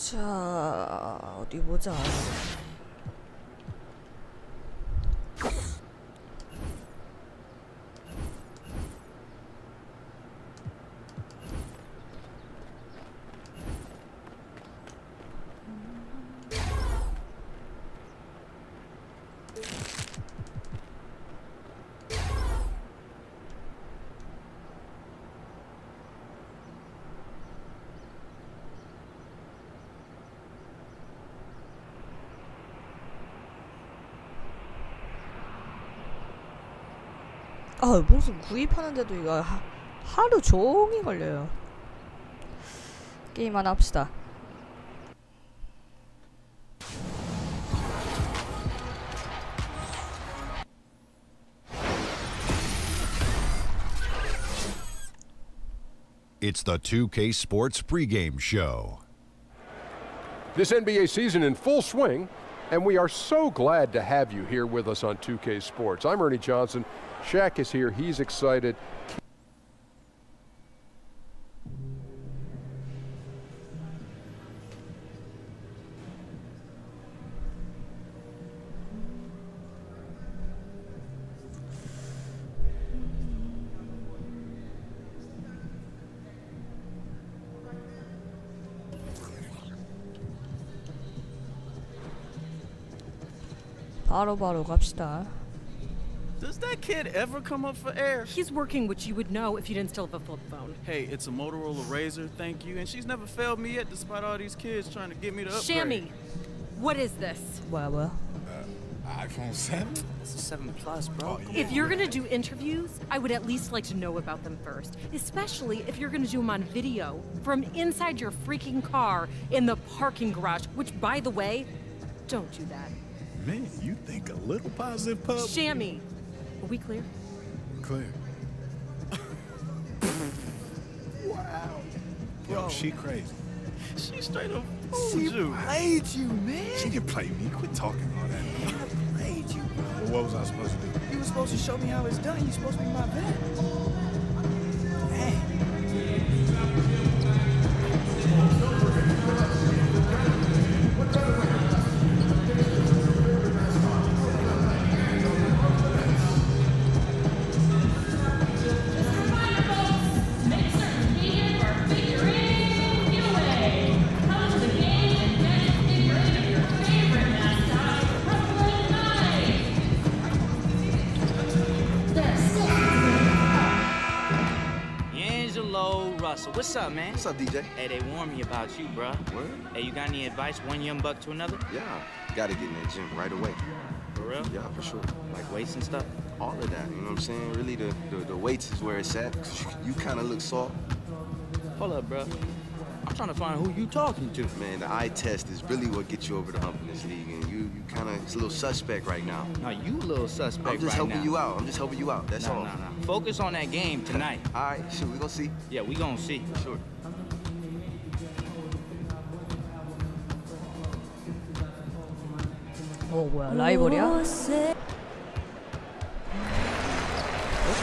자, 어디 보자. 아, 무슨 구입하는데도 이거 하루 종일 걸려요. 게임 하나 합시다. It's the 2K Sports pregame show. This NBA season in full swing, and we are so glad to have you here with us on 2K Sports. I'm Ernie Johnson. Shaq is here. He's excited. 바로 갑시다. Does that kid ever come up for air? He's working, which you would know if you didn't still have a flip phone. Hey, it's a Motorola Razr, thank you. And she's never failed me yet, despite all these kids trying to get me to upgrade. Shammy, what is this? 뭐야? iPhone 7? It's a 7 Plus, bro. If you're gonna do interviews, I would at least like to know about them first. Especially if you're gonna do them on video from inside your freaking car in the parking garage, which, by the way, don't do that. Man, you think a little positive pub? Shammy, are we clear? Clear. Wow. Yo, she crazy. She straight up She fooled you. played you, man. She didn't play me. Quit talking all that. I played you, bro. Well, what was I supposed to do? You were supposed to show me how it's done. You're supposed to be my vet. Hey. What's up, man? What's up, DJ? Hey, they warned me about you, bruh. What? Hey, you got any advice, one young buck to another? Yeah. Gotta get in that gym right away. For real? Yeah, for sure. Like weights and stuff? All of that, you know what I'm saying? Really, the weights is where it's at. 'Cause you kind of look soft. Hold up, bruh. I'm trying to find who you talking to. Man, the eye test is really what gets you over the hump in this league. And you kind of, it's a little suspect right now. Now, you a little suspect I'm just right helping now. you out. I'm just helping you out. That's all. Nah. Focus on that game tonight. All right, sure, we gonna see. Yeah, we gonna see. Sure. 뭐야? 라이벌이야?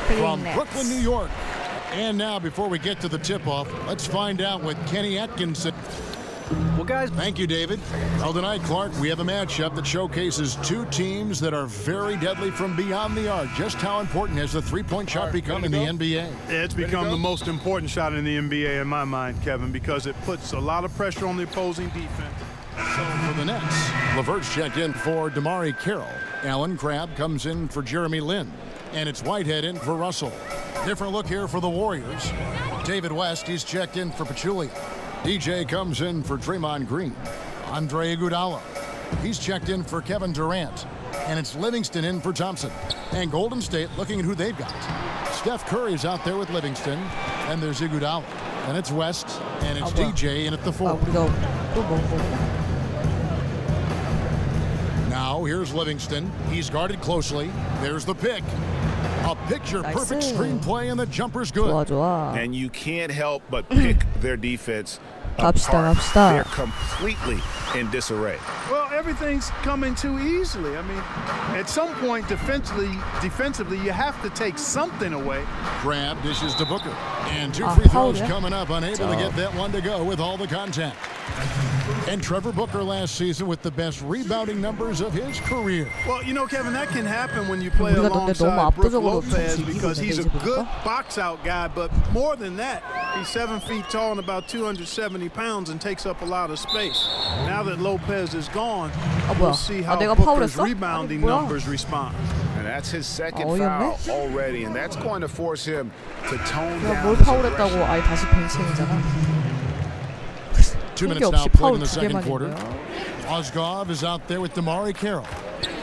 From Brooklyn, New York. And now, before we get to the tip-off, let's find out what Kenny Atkinson... Well, guys, thank you, David. Well, tonight, Clark, we have a matchup that showcases two teams that are very deadly from beyond the arc. Just how important has the three-point shot become in the NBA? It's become the most important shot in the NBA in my mind, Kevin, because it puts a lot of pressure on the opposing defense. So for the Nets, LeVert's checked in for DeMarre Carroll. Allen Crabbe comes in for Jeremy Lin. And it's Whitehead in for Russell. Different look here for the Warriors. David West, he's checked in for Pachulia. DJ comes in for Draymond Green. Andre Iguodala, he's checked in for Kevin Durant. And it's Livingston in for Thompson. And Golden State looking at who they've got. Steph Curry's out there with Livingston. And there's Iguodala. And it's West. And it's DJ in at the 4. Now here's Livingston. He's guarded closely. There's the pick. A picture-perfect screenplay, and the jumper's good. And you can't help but pick their defense apart. They're completely in disarray. Well, everything's coming too easily. I mean, at some point, defensively, you have to take something away. Crabbe dishes to Booker. And two free throws coming up, unable to get that one to go with all the contact. And Trevor Booker last season with the best rebounding numbers of his career. Well, you know, Kevin, that can happen when you play 우리가 근데 너무 alongside Brook 압도적으로 Lopez 이기고 because he's a 있는데, good 이제 box-out guy, but more than that, he's 7 feet tall and about 270 pounds and takes up a lot of space. Now that Lopez is gone, we'll see how 내가 Booker's 파울했어? rebounding 뭐야? numbers respond. And that's his second 어이없네? foul already, and that's going to force him to tone 내가 down 뭘 his 파울했다고 aggression. 아예 다시 벤칭이잖아. 2 minutes 핑계 now 없이 played 파울 in the 두 second 개만 quarter. 있네요. Mozgov is out there with Damari Carroll.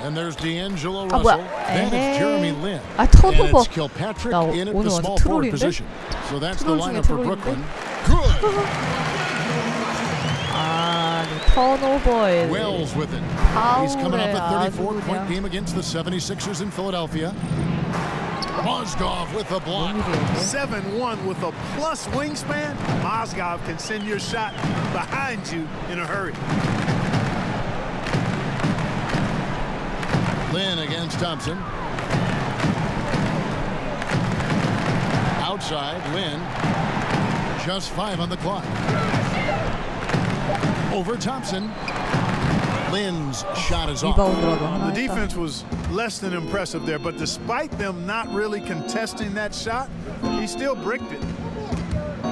And there's D'Angelo 아, Russell. 뭐야. Then it's 에헤이. Jeremy Lin. 아, And 턴오버. it's Kilpatrick 나 in at 오늘 the 완전 small forward 트롤인데? position. So that's the 트롤 중에 lineup for 트롤인데? Brooklyn. Good. 아, 턴오버에 Wells with it. He's coming off a 34-point game against the 76ers in Philadelphia. Mozgov with a block. 7'1" with a plus wingspan, Mozgov can send your shot behind you in a hurry. Lin against Thompson. Outside, Lin. Just 5 on the clock. Over Thompson. Lin's shot is off. The defense was less than impressive there, but despite them not really contesting that shot, he still bricked it.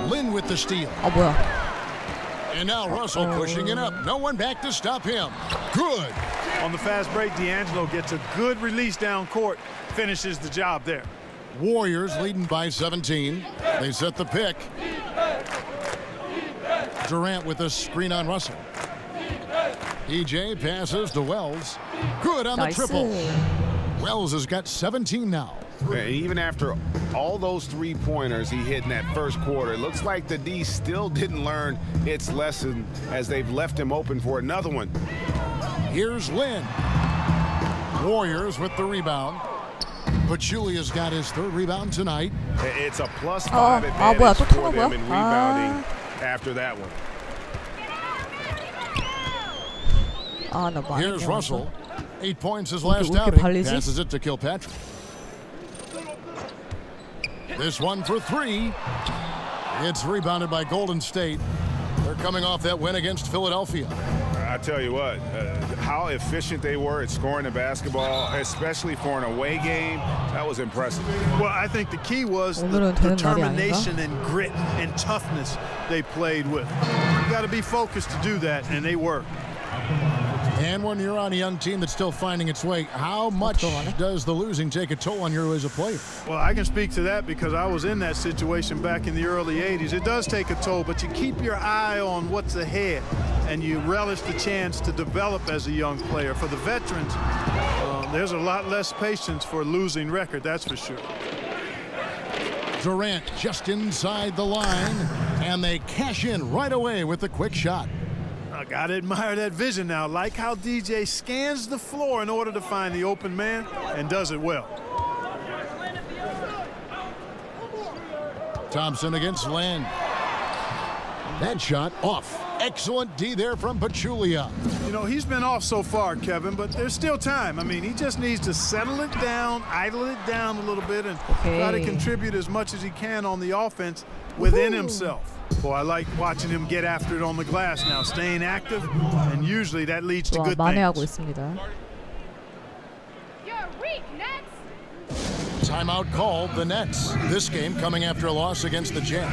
Lin with the steal. 아, 뭐야. And now Russell pushing it up. No one back to stop him. Good. On the fast break, D'Angelo gets a good release down court, finishes the job there. Warriors leading by 17. They set the pick. Durant with a screen on Russell. EJ passes to Wells. Good on the triple. Wells has got 17 now. And even after all those three-pointers he hit in that first quarter, it looks like the D still didn't learn its lesson as they've left him open for another one. Here's Lin. Warriors with the rebound. Pachulia's got his 3rd rebound tonight. It's a +5 advantage 뭐야, 또 for 타는 them 거야? in rebounding after that one. 아, 나 많이 Here's 배웠어. Russell. 8 points his last 이렇게 outing. 발리지? Passes it to Kilpatrick. This one for 3. It's rebounded by Golden State. They're coming off that win against Philadelphia. I tell you what, how efficient they were at scoring the basketball, especially for an away game, that was impressive. Well, I think the key was the 오늘은 되는 날이 determination 아닌가? and grit and toughness they played with. You got to be focused to do that, and they were. And when you're on a young team that's still finding its way, how much does the losing take a toll on you as a player? Well, I can speak to that because I was in that situation back in the early 80s. It does take a toll, but you keep your eye on what's ahead, and you relish the chance to develop as a young player. For the veterans, there's a lot less patience for a losing record, that's for sure. Durant just inside the line, and they cash in right away with the quick shot. I gotta admire that vision now. Like how DJ scans the floor in order to find the open man and does it well. Thompson against Lin. That shot off. Excellent D there from Pachulia. You know, he's been off so far, Kevin, but there's still time. I mean, he just needs to settle it down, idle it down a little bit, and try to contribute as much as he can on the offense within himself. Boy, I like watching him get after it on the glass now, staying active, and usually that leads to good 만회하고 things. 있습니다. Timeout called the Nets. This game coming after a loss against the Jazz.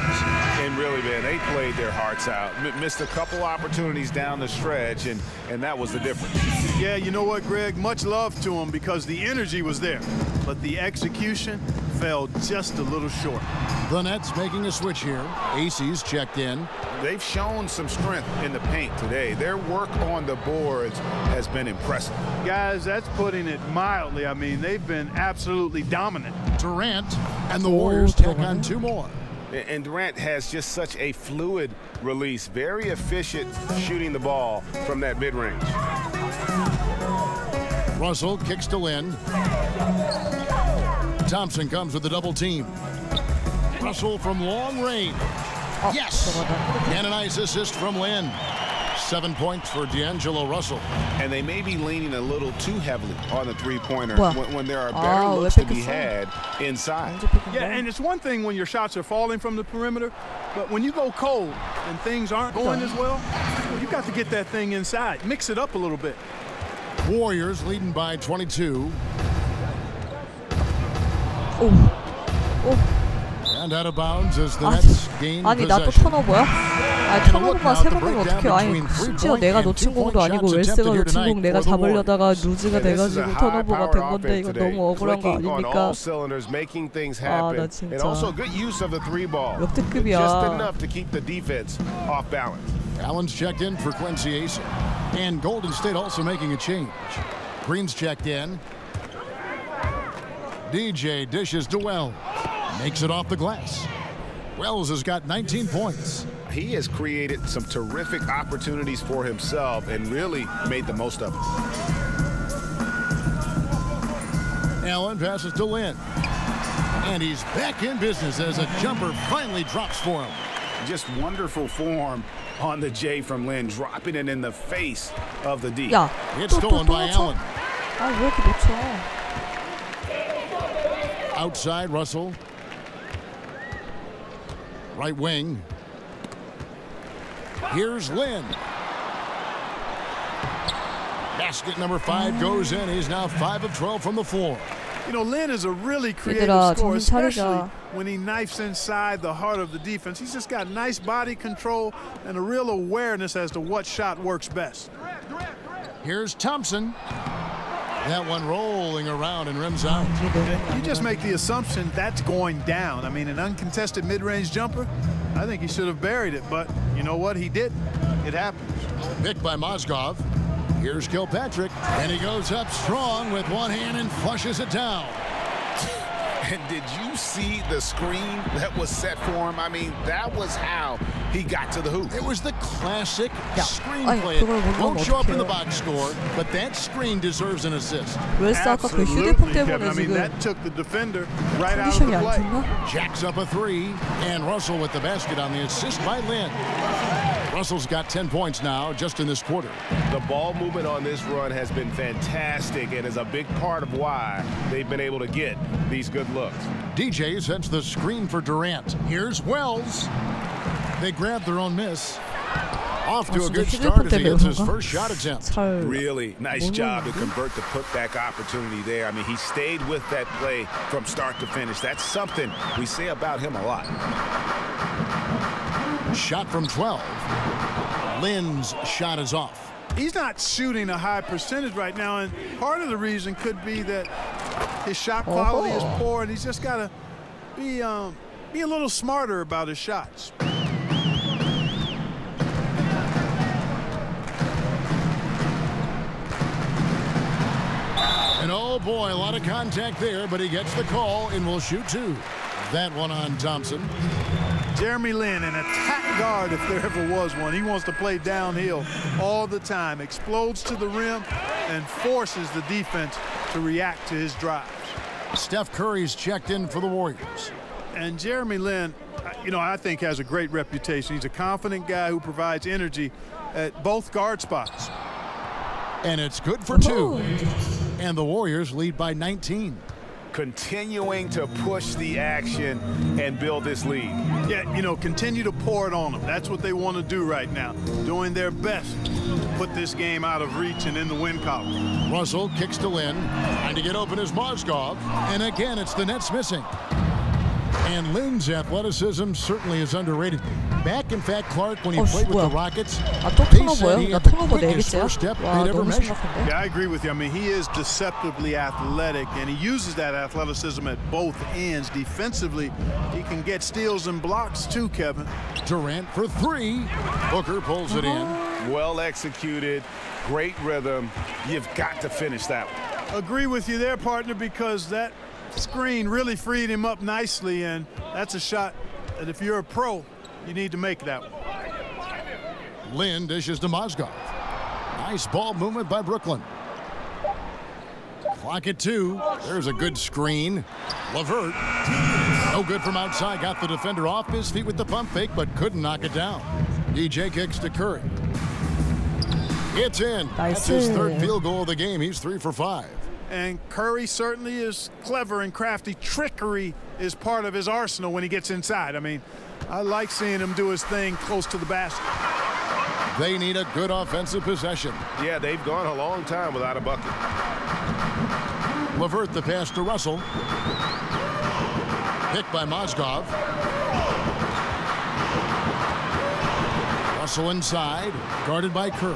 And really, man, they played their hearts out. Missed a couple opportunities down the stretch, and that was the difference. Yeah, you know what, Greg? Much love to him because the energy was there, but the execution fell just a little short. The Nets making a switch here. AC's checked in. They've shown some strength in the paint today. Their work on the boards has been impressive. Guys, that's putting it mildly. I mean, they've been absolutely dominant. Durant and the Warriors take on 2 more. And Durant has just such a fluid release, very efficient shooting the ball from that mid-range. Russell kicks to Lin. Thompson comes with a double team. Russell from long range. Yes! And a nice assist from Lin. 7 points for D'Angelo Russell. And they may be leaning a little too heavily on the three-pointer when there are better Ah, looks to be had inside. Yeah, and it's one thing when your shots are falling from the perimeter, but when you go cold and things aren't going as well, you got to get that thing inside. Mix it up a little bit. Warriors leading by 22. And out of bounds as the Nets gain 아니 나 또 possession. 턴오버야? 아니 턴오버만 3번이면 어떡해. 아니 심지어 내가 놓친 공도 아니고 웰스가 놓친 공 내가 잡으려다가 루즈가 돼가지고 턴오버가 된 건데 이거 너무 억울한 거 아닙니까? 아 나 진짜 역대급이야. Allen's checked in for Quincy Ace. And Golden State also making a change. Green's checked in. DJ dishes to Wells. Makes it off the glass. Wells has got 19 points. He has created some terrific opportunities for himself and really made the most of it. Allen passes to Lynn. And he's back in business as a jumper finally drops for him. Just wonderful form on the J from Lynn, dropping it in the face of the D. 야, It's stolen by Allen. 아, 왜 이렇게 놓쳐? Outside Russell. Right wing. Here's Lynn. Basket number 5 goes in. He's now 5 of 12 from the floor. You know, Lynn is a really creative scorer, especially when he knifes inside the heart of the defense. He's just got nice body control and a real awareness as to what shot works best. Here's Thompson. That one rolling around and rims out. You just make the assumption that's going down. I mean, an uncontested mid-range jumper, I think he should have buried it, but you know what? He didn't. It happens. Picked by Mozgov. Here's Kilpatrick, and he goes up strong with one hand and flushes it down. And did you see the screen that was set for him? I mean, that was how he got to the hoop. It was the classic screen play. It won't show up in the box score, but that screen deserves an assist. Absolutely, Kevin. I mean, that took the defender right out of the play. Jacks up a 3, and Russell with the basket on the assist by Lynn. Russell's got 10 points now just in this quarter. The ball movement on this run has been fantastic and is a big part of why they've been able to get these good looks. DJ sets the screen for Durant. Here's Wells. They grab their own miss. Off to a good start as he hits his first shot attempt. Really nice job to convert the putback opportunity there. I mean, he stayed with that play from start to finish. That's something we say about him a lot. Shot from 12. Lynn's shot is off. He's not shooting a high percentage right now, and part of the reason could be that his shot quality is poor, and he's just got to be a little smarter about his shots. And oh boy, a lot of contact there, but he gets the call and will shoot 2. That one on Thompson. Jeremy Lin, an attack guard if there ever was one. He wants to play downhill all the time, explodes to the rim, and forces the defense to react to his drives. Steph Curry's checked in for the Warriors. And Jeremy Lin, you know, I think has a great reputation. He's a confident guy who provides energy at both guard spots. And it's good for 2. And the Warriors lead by 19. Continuing to push the action and build this lead. Yeah, you know, continue to pour it on them. That's what they want to do right now. Doing their best to put this game out of reach and in the win column. Russell kicks to Lynn. Trying to get open is Mozgov. And again, it's the Nets missing. And Lynn's athleticism certainly is underrated. Back, in fact, Clark, when he played with the Rockets, they said he had the quickest first step they'd ever measured. Yeah, I agree with you. I mean, he is deceptively athletic, and he uses that athleticism at both ends. Defensively, he can get steals and blocks too, Kevin. Durant for 3. Booker pulls it in. Well executed, great rhythm. You've got to finish that one. Agree with you there, partner, because that screen really freed him up nicely, and that's a shot that if you're a pro, you need to make that one. Lynn dishes to Mozgov. Nice ball movement by Brooklyn. Clock at 2. There's a good screen. LeVert. No good from outside. Got the defender off his feet with the pump fake, but couldn't knock it down. DJ kicks to Curry. It's in. That's his third field goal of the game. He's 3 for 5. And Curry certainly is clever and crafty. Trickery is part of his arsenal when he gets inside. I mean, I like seeing him do his thing close to the basket. They need a good offensive possession. Yeah, they've gone a long time without a bucket. LeVert the pass to Russell. Picked by Mozgov. Russell inside, guarded by Kerr.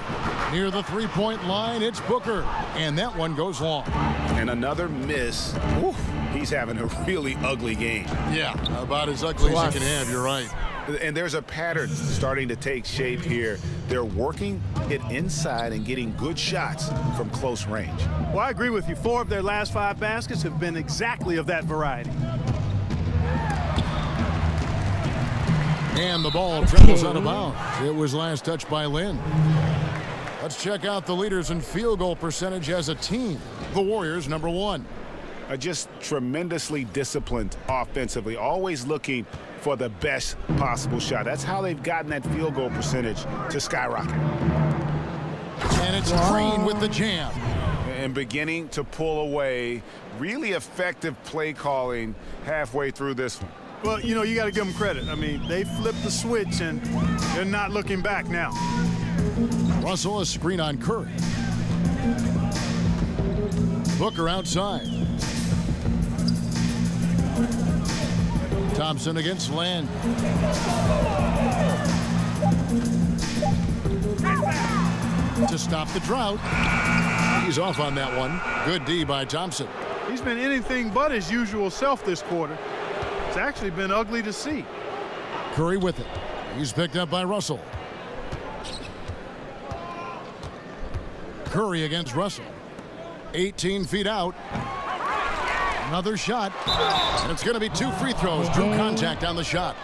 Near the three-point line, it's Booker. And that one goes long. And another miss. Oof, he's having a really ugly game. Yeah, about as ugly as you can have, you're right. And there's a pattern starting to take shape here. They're working it inside and getting good shots from close range. Well, I agree with you. 4 of their last 5 baskets have been exactly of that variety. And the ball travels out of bounds. It was last touched by Lynn. Let's check out the leaders in field goal percentage as a team. The Warriors, number 1. Just tremendously disciplined offensively, always looking for the best possible shot. That's how they've gotten that field goal percentage to skyrocket. And it's Green with the jam. And beginning to pull away. Really effective play calling halfway through this one. Well, you know, you got to give them credit. I mean, they flipped the switch, and they're not looking back now. Russell, a screen on Curry. Booker outside. Thompson against Land. To stop the drought. He's off on that one. Good D by Thompson. He's been anything but his usual self this quarter. It's actually been ugly to see. Curry with it. He's picked up by Russell. Curry against Russell. 18 feet out. Another shot. And it's going to be 2 free throws. Drew contact on the shot.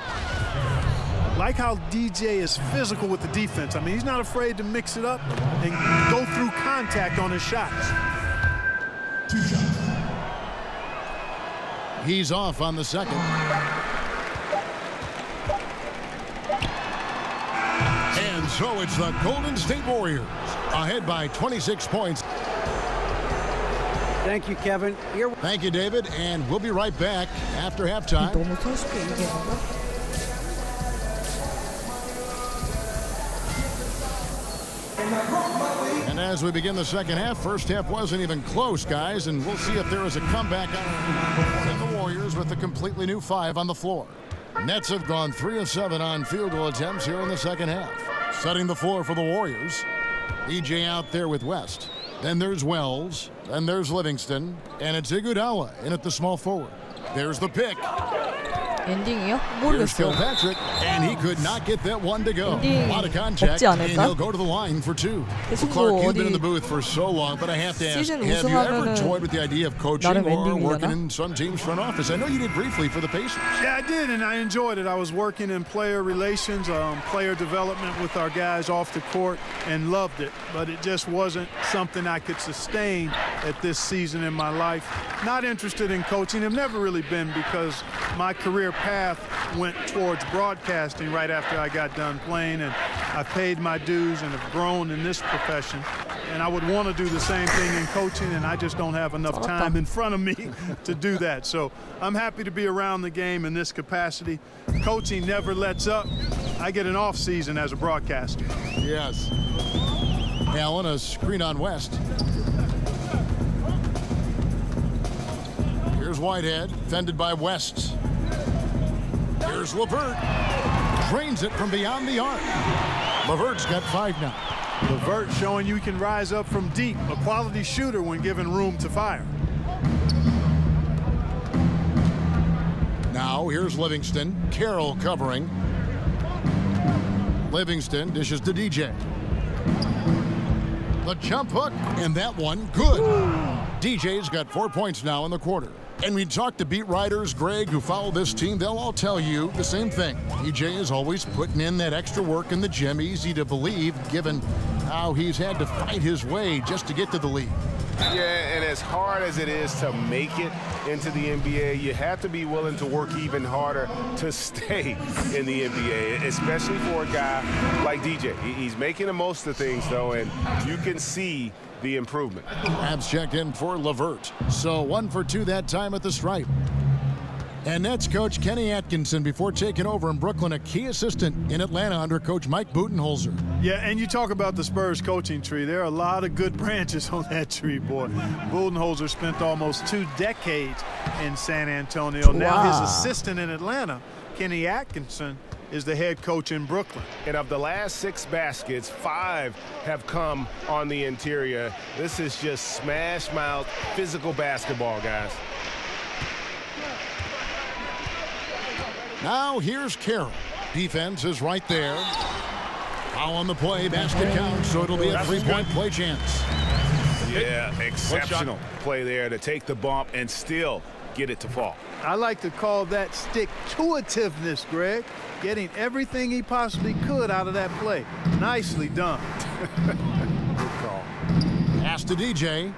Like how DJ is physical with the defense. I mean, he's not afraid to mix it up and go through contact on his shots. 2 shots. He's off on the second. And so it's the Golden State Warriors ahead by 26 points. Thank you, Kevin. Thank you, David. And we'll be right back after halftime. And as we begin the second half, first half wasn't even close, guys, and we'll see if there is a comeback in the Warriors with a completely new 5 on the floor. Nets have gone 3 of 7 on field goal attempts here in the second half. Setting the floor for the Warriors. EJ out there with West. Then there's Wells. Then there's Livingston. And it's Iguodala in at the small forward. There's the pick. 엔딩이요? Here's 모르겠어요. Kilpatrick, and he could not get that one to go. A lot of contact, and he'll go to the line for 2. Well, Clark, you've been in the booth for so long, but I have to ask, have you ever toyed with the idea of coaching or working in some team's front office? I know you did briefly for the Pacers. Yeah, I did, and I enjoyed it. I was working in player relations, player development with our guys off the court, and loved it. But it just wasn't something I could sustain at this season in my life. Not interested in coaching. I've never really been, because my career path went towards broadcasting right after I got done playing, and I paid my dues and have grown in this profession. And I would want to do the same thing in coaching, and I just don't have enough time in front of me to do that. So I'm happy to be around the game in this capacity. Coaching never lets up. I get an off season as a broadcaster. Yes. Allen, a screen on West. Here's Whitehead, fended by West. Here's LeVert. Drains it from beyond the arc. LeVert's got 5 now. LeVert showing you can rise up from deep. A quality shooter when given room to fire. Now here's Livingston. Carroll covering. Livingston dishes to DJ. The jump hook, and that one good. DJ's got 4 points now in the quarter. And we talk to beat writers, Greg, who follow this team, they'll all tell you the same thing. DJ is always putting in that extra work in the gym. Easy to believe, given how he's had to fight his way just to get to the league. Yeah, and as hard as it is to make it into the NBA, you have to be willing to work even harder to stay in the NBA, especially for a guy like DJ. He's making the most of things, though, and you can see the improvement. Abs checked in for LeVert. So 1 for 2 that time at the stripe. And that's Coach Kenny Atkinson before taking over in Brooklyn, a key assistant in Atlanta under Coach Mike Budenholzer. Yeah, and you talk about the Spurs coaching tree. There are a lot of good branches on that tree, boy. Budenholzer spent almost 2 decades in San Antonio. Wow. Now his assistant in Atlanta, Kenny Atkinson, is the head coach in Brooklyn. And of the last 6 baskets, 5 have come on the interior. This is just smash mouth physical basketball, guys. Now here's Carroll. Defense is right there. Foul on the play, basket count, so it'll be a 3-point play chance. Yeah, exceptional play there to take the bump and still get it to fall. I like to call that stick-to-itiveness, Greg. Getting everything he possibly could out of that play. Nicely done. Good call. Pass to DJ.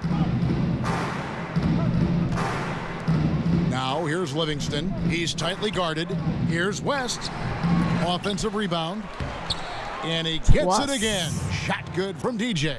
Now here's Livingston. He's tightly guarded. Here's West. Offensive rebound. And he gets it again. Shot good from DJ.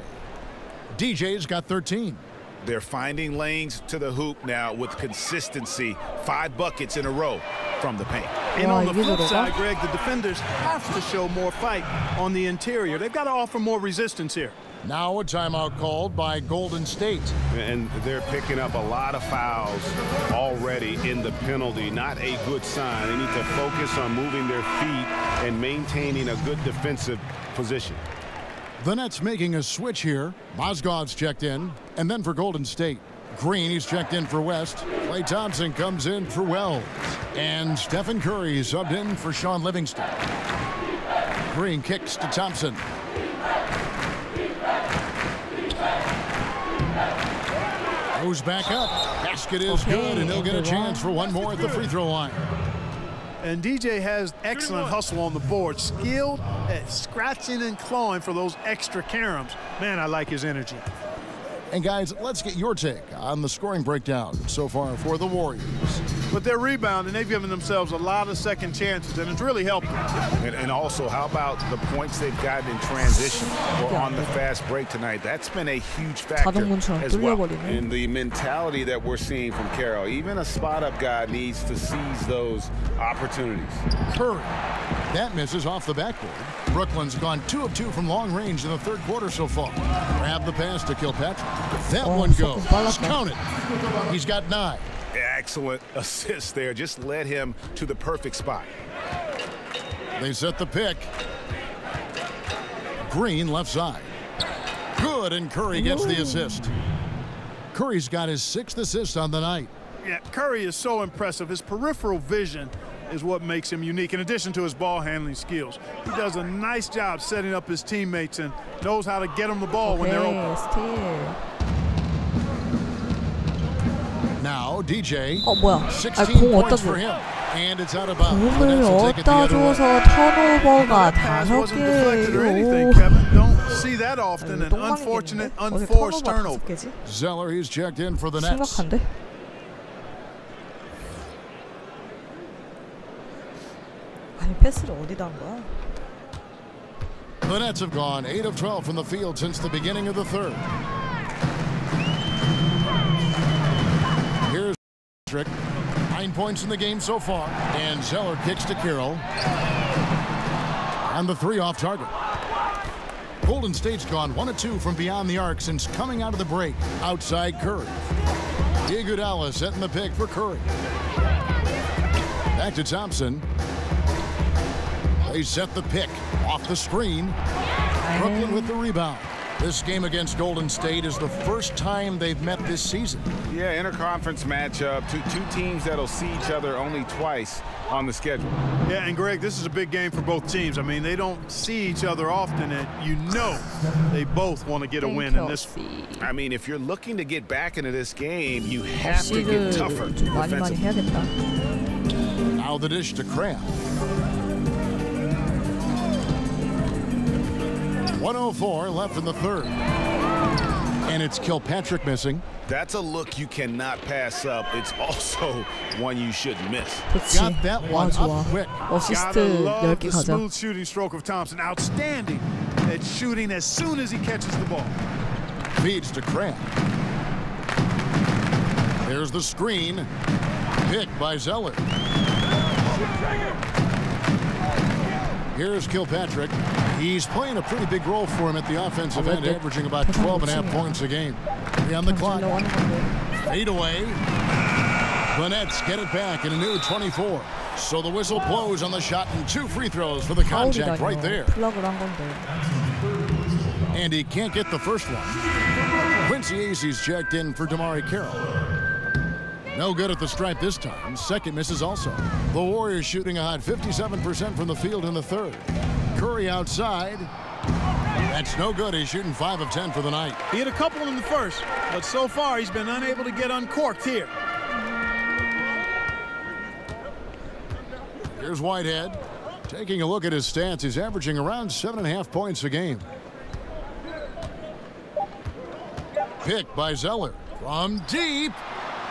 DJ's got 13. They're finding lanes to the hoop now with consistency. 5 buckets in a row from the paint. And on the flip side, Greg, the defenders have to show more fight on the interior. They've got to offer more resistance here. Now a timeout called by Golden State. And they're picking up a lot of fouls already in the penalty. Not a good sign. They need to focus on moving their feet and maintaining a good defensive position. The Nets making a switch here. Mozgov's checked in. And then for Golden State, Green, he's checked in for West. Klay Thompson comes in for Wells. And Stephen Curry subbed in for Sean Livingston. Green kicks to Thompson. Goes back up. Basket is good, and he'll get a chance for one more at the free throw line. And DJ has excellent hustle on the board. Skilled at scratching and clawing for those extra caroms. Man, I like his energy. And guys, let's get your take on the scoring breakdown so far for the Warriors. But they're rebounding. They've given themselves a lot of second chances, and it's really helped them. And also, how about the points they've gotten in transition or on the fast break tonight? That's been a huge factor as well. And the mentality that we're seeing from Carroll. Even a spot-up guy needs to seize those opportunities. Curry. That misses off the backboard. Brooklyn's gone 2 of 2 from long range in the third quarter so far. Grab the pass to Kilpatrick. That one goes. Count it. He's got 9. Excellent assist there. Just led him to the perfect spot. They set the pick. Green left side. Good, and Curry gets the assist. Curry's got his 6th assist on the night. Yeah, Curry is so impressive. His peripheral vision is what makes him unique, in addition to his ball handling skills. He does a nice job setting up his teammates and knows how to get them the ball when they're open. Now DJ. 16 points for him. And it's out of bounds. 공을 얻다 줘서 턴오버가 5개예요. Don't see that often. An unfortunate, unforced turnover. Zeller, he's checked in for the Nets. 심각한데? 아니 패스를 어디다 한 거야? The Nets have gone 8 of 12 from the field since the beginning of the third. Here's Trick. 9 points in the game so far. And Zeller kicks to Carroll. And the 3 off target. Golden State's gone 1 of 2 from beyond the arc since coming out of the break. Outside Curry. Iguodala setting the pick for Curry. Back to Thompson. They set the pick off the screen. Brooklyn with the rebound. This game against Golden State is the first time they've met this season. Yeah, interconference matchup. Two teams that'll see each other only twice on the schedule. Yeah, and Greg, this is a big game for both teams. I mean, they don't see each other often, and you know they both want to get a win in this. I mean, if you're looking to get back into this game, you have to get tougher defensively. Now the dish to Crab. 1:04 left in the third. And it's Kilpatrick missing. That's a look you cannot pass up. It's also one you shouldn't miss. Got that one up quick. Gotta love the smooth shooting stroke of Thompson. Outstanding at shooting as soon as he catches the ball. Feeds to Crab. There's the screen. Picked by Zeller. Here's Kilpatrick. He's playing a pretty big role for him at the offensive end, averaging about 12.5 points a game. On the clock. Fade away. The Nets get it back in a new 24. So the whistle blows on the shot and 2 free throws for the contact right there. And he can't get the first one. Quincy Acey's checked in for Damari Carroll. No good at the stripe this time. Second misses also. The Warriors shooting a hot 57% from the field in the third. Curry outside. That's no good. He's shooting 5 of 10 for the night. He hit a couple in the first, but so far he's been unable to get uncorked here. Here's Whitehead. Taking a look at his stats, he's averaging around 7.5 points a game. Picked by Zeller from deep.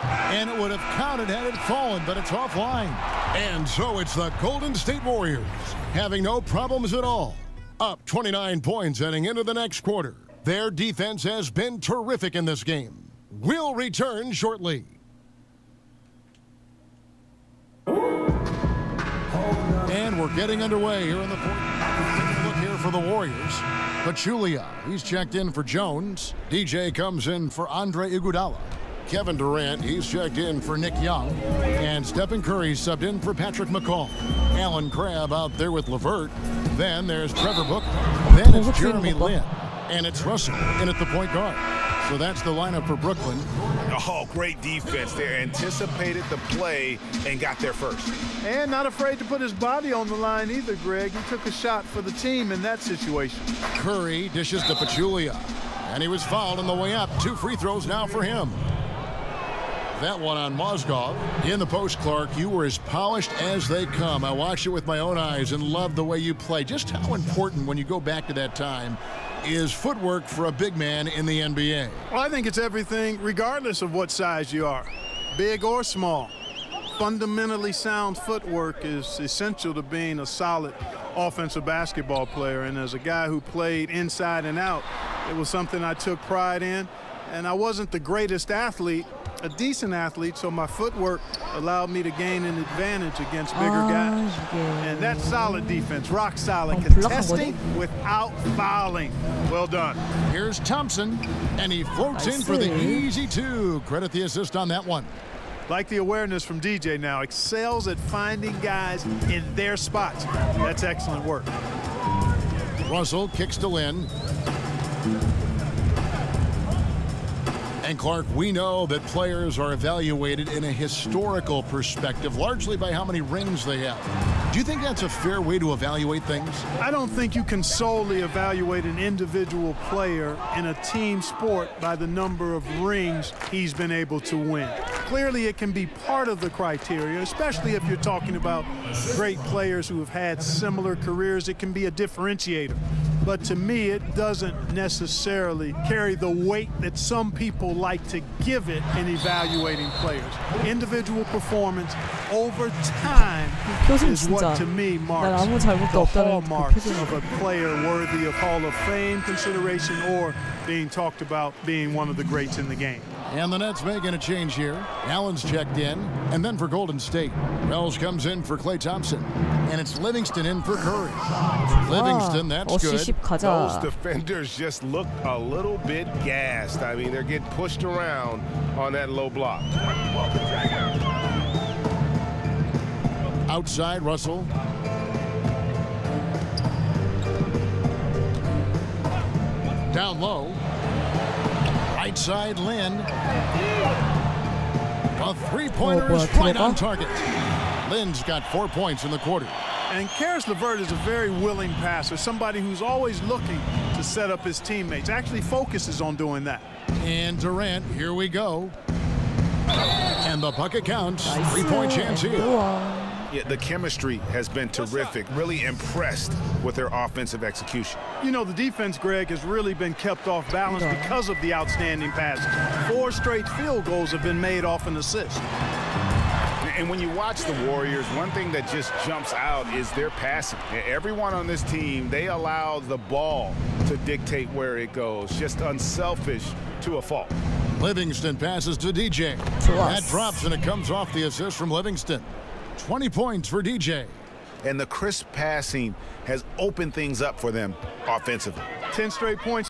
And it would have counted had it fallen, but it's offline. And so it's the Golden State Warriors having no problems at all. Up 29 points heading into the next quarter. Their defense has been terrific in this game. We'll return shortly. And we're getting underway here in the fourth. Look here for the Warriors. Pachulia, he's checked in for Jones. DJ comes in for Andre Iguodala. Kevin Durant, he's checked in for Nick Young. And Stephen Curry subbed in for Patrick McCall. Alan Crabb out there with LeVert. Then there's Trevor Booker. Then it's Jeremy Lin. And it's Russell in at the point guard. So that's the lineup for Brooklyn. Oh, great defense there. Anticipated the play and got there first. And not afraid to put his body on the line either, Greg. He took a shot for the team in that situation. Curry dishes to Pachulia. And he was fouled on the way up. 2 free throws now for him. That one on Mozgov. In the post, Clark, you were as polished as they come. I watched it with my own eyes and loved the way you play. Just how important, when you go back to that time, is footwork for a big man in the NBA? Well, I think it's everything, regardless of what size you are, big or small. Fundamentally sound footwork is essential to being a solid offensive basketball player. And as a guy who played inside and out, it was something I took pride in. And I wasn't the greatest athlete, a decent athlete, so my footwork allowed me to gain an advantage against bigger guys. And that's solid defense, rock solid, contesting without fouling. Well done. Here's Thompson, and he floats in for the easy 2. Credit the assist on that one. Like the awareness from DJ now, excels at finding guys in their spots. That's excellent work. Russell kicks to Lin. And Clark, we know that players are evaluated in a historical perspective, largely by how many rings they have. Do you think that's a fair way to evaluate things? I don't think you can solely evaluate an individual player in a team sport by the number of rings he's been able to win. Clearly, it can be part of the criteria, especially if you're talking about great players who have had similar careers. It can be a differentiator. But to me, it doesn't necessarily carry the weight that some people like to give it in evaluating players. Individual performance over time is what, to me, marks the hallmark of a player worthy of Hall of Fame consideration or being talked about being one of the greats in the game. And the Nets making a change here. Allen's checked in, and then for Golden State, Wells comes in for Klay Thompson, and it's Livingston in for Curry. Livingston, that's good. Those defenders just look a little bit gassed. I mean, they're getting pushed around on that low block. Outside, Russell. Down low. Right side, Lynn. A three-pointer is right on target. Lynn's got 4 points in the quarter. And Karis LeVert is a very willing passer, somebody who's always looking to set up his teammates, actually focuses on doing that. And Durant, here we go. And the bucket counts. 3-point chance here. Yeah, the chemistry has been terrific. Really impressed with their offensive execution. You know, the defense, Greg, has really been kept off balance because of the outstanding passes. 4 straight field goals have been made off an assist. And when you watch the Warriors, one thing that just jumps out is their passing. Everyone on this team, they allow the ball to dictate where it goes. Just unselfish to a fault. Livingston passes to DJ. That drops, and it comes off the assist from Livingston. 20 points for DJ. And the crisp passing has opened things up for them offensively. 10 straight points.